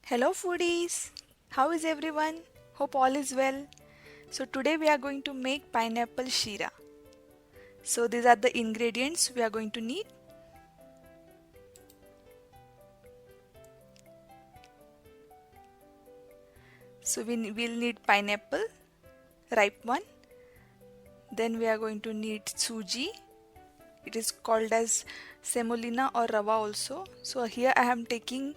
Hello foodies! How is everyone? Hope all is well. So today we are going to make pineapple sheera. So these are the ingredients we are going to need. So will need pineapple, ripe one. Then we are going to need Suji. It is called as semolina or Rawa also. So here I am taking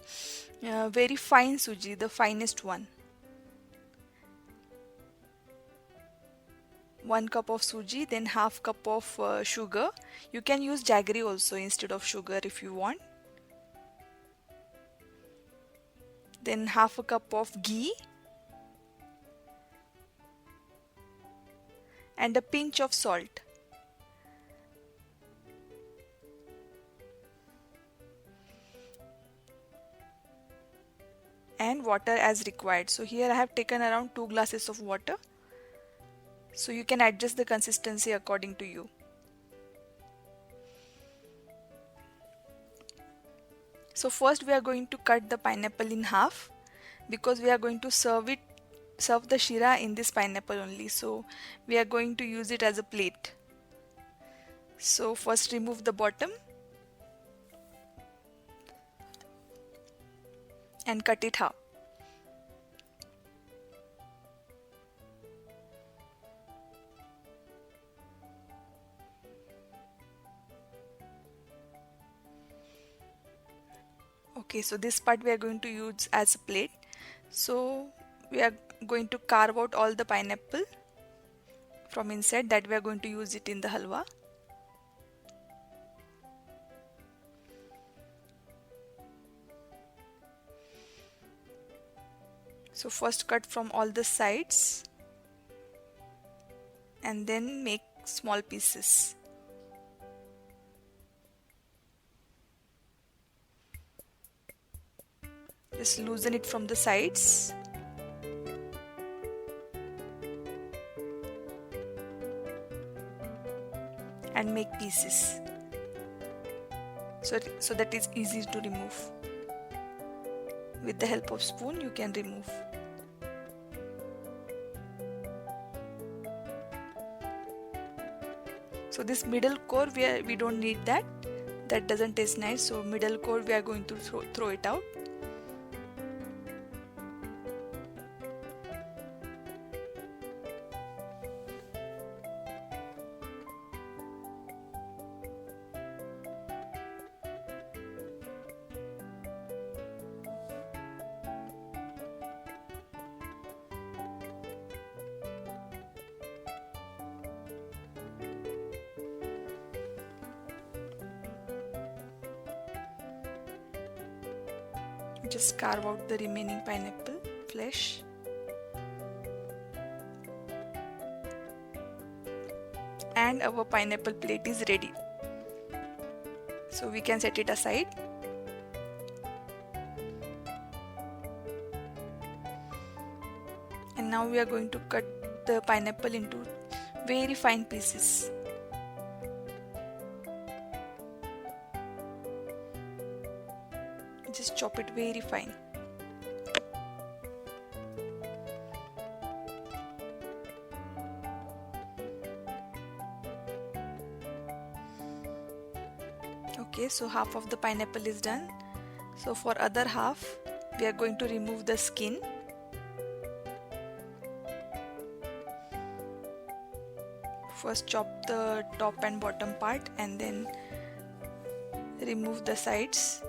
very fine Suji, the finest one. 1 cup of suji, then half cup of sugar. You can use jaggery also instead of sugar if you want. Then half a cup of ghee and a pinch of salt. And water as required. So here I have taken around 2 glasses of water. So you can adjust the consistency according to you. So first we are going to cut the pineapple in half because we are going to serve the sheera in this pineapple only. So we are going to use it as a plate. So first remove the bottom and cut it half. Okay, so this part we are going to use as a plate. So we are going to carve out all the pineapple from inside, that we are going to use it in the halwa. So first cut from all the sides and then make small pieces. Just loosen it from the sides. And make pieces. So that is easy to remove. With the help of spoon you can remove. So this middle core we don't need that. That doesn't taste nice. So middle core we are going to throw it out. Just carve out the remaining pineapple flesh. And our pineapple plate is ready. So we can set it aside. And now we are going to cut the pineapple into very fine pieces. Just chop it very fine. Okay, so half of the pineapple is done. So for other half we are going to remove the skin. First chop the top and bottom part and then remove the sides.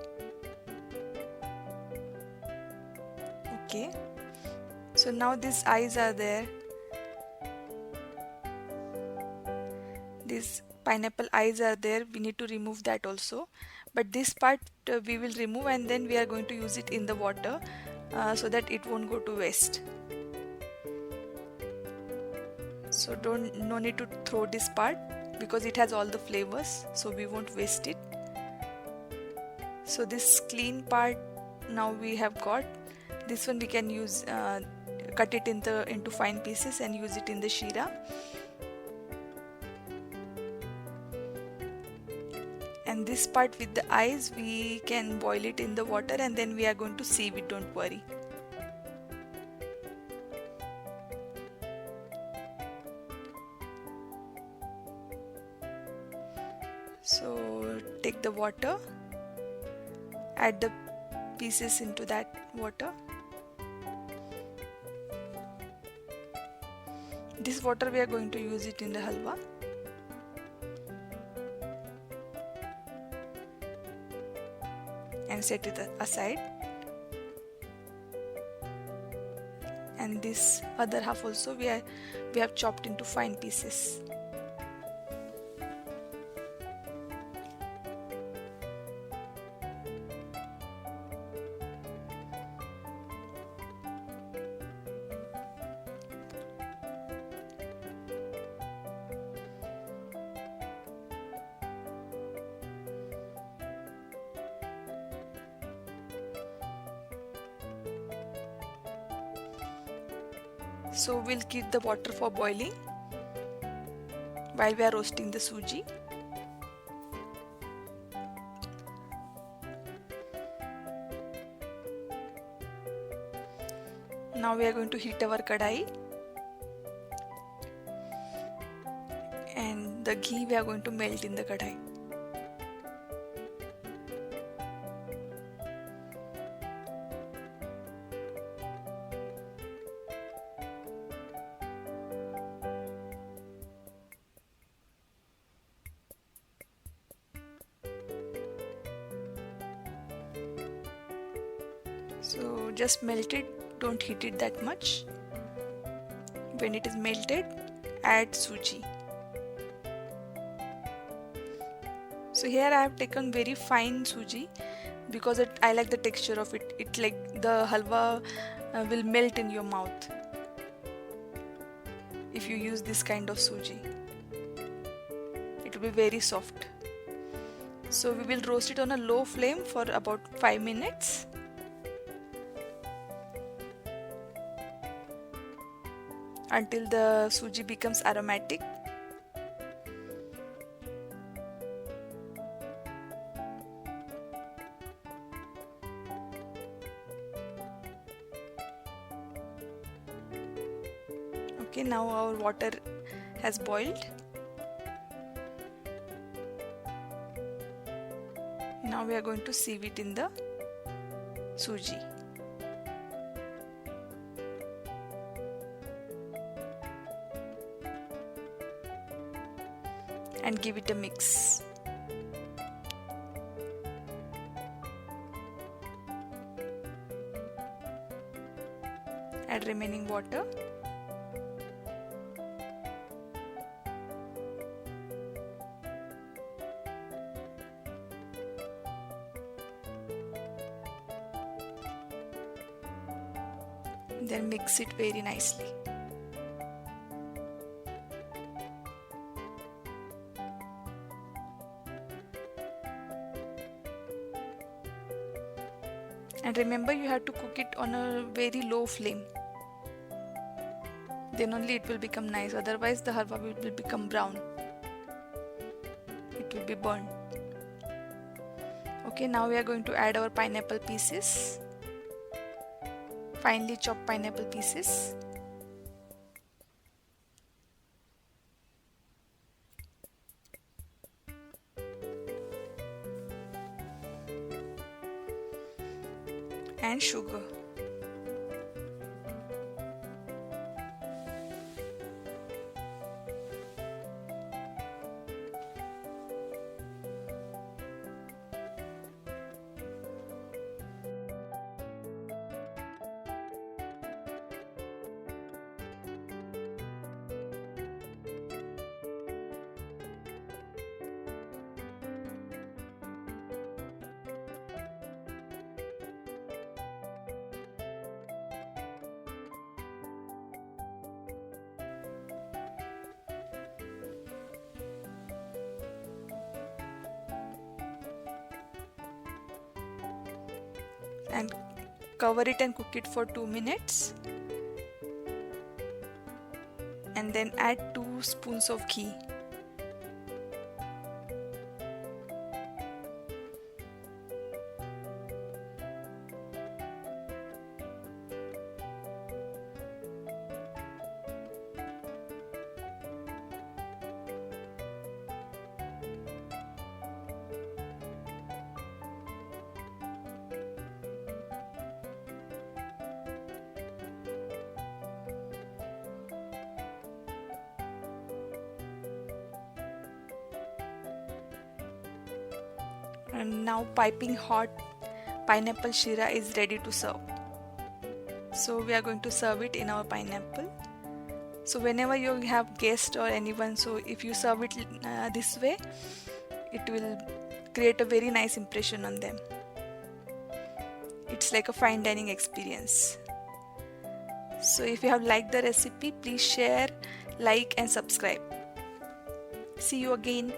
Okay, so now these eyes are there. These pineapple eyes are there. We need to remove that also. But this part we will remove and then we are going to use it in the water so that it won't go to waste. So no need to throw this part because it has all the flavors. So we won't waste it. So this clean part now we have got. This one we can use, cut it into fine pieces and use it in the sheera. And And this part with the eyes, we can boil it in the water and then we are going to sieve it, don't worry. So take the water, add the pieces into that water. This water we are going to use it in the halwa. And set it aside. And this other half also we have chopped into fine pieces. So we'll keep the water for boiling while we are roasting the suji. Now we are going to heat our kadai, and the ghee we are going to melt in the kadai. So just melt it, don't heat it that much. When it is melted, add suji. So here I have taken very fine suji because I like the texture of it. It like the halwa will melt in your mouth if you use this kind of suji. It will be very soft. So we will roast it on a low flame for about 5 minutes. Until the suji becomes aromatic. Okay, now our water has boiled. Now we are going to sieve it in the suji. And give it a mix. Add remaining water. Then mix it very nicely. And remember, you have to cook it on a very low flame. Then only it will become nice. Otherwise the halwa will become brown. It will be burnt. Okay, now we are going to add our pineapple pieces. Finely chopped pineapple pieces. And sugar. And cover it and cook it for 2 minutes. And then add 2 spoons of ghee. And now piping hot pineapple sheera is ready to serve. So we are going to serve it in our pineapple. So whenever you have guest or anyone, so if you serve it this way, it will create a very nice impression on them. It's like a fine dining experience. So if you have liked the recipe, please share, like and subscribe. See you again.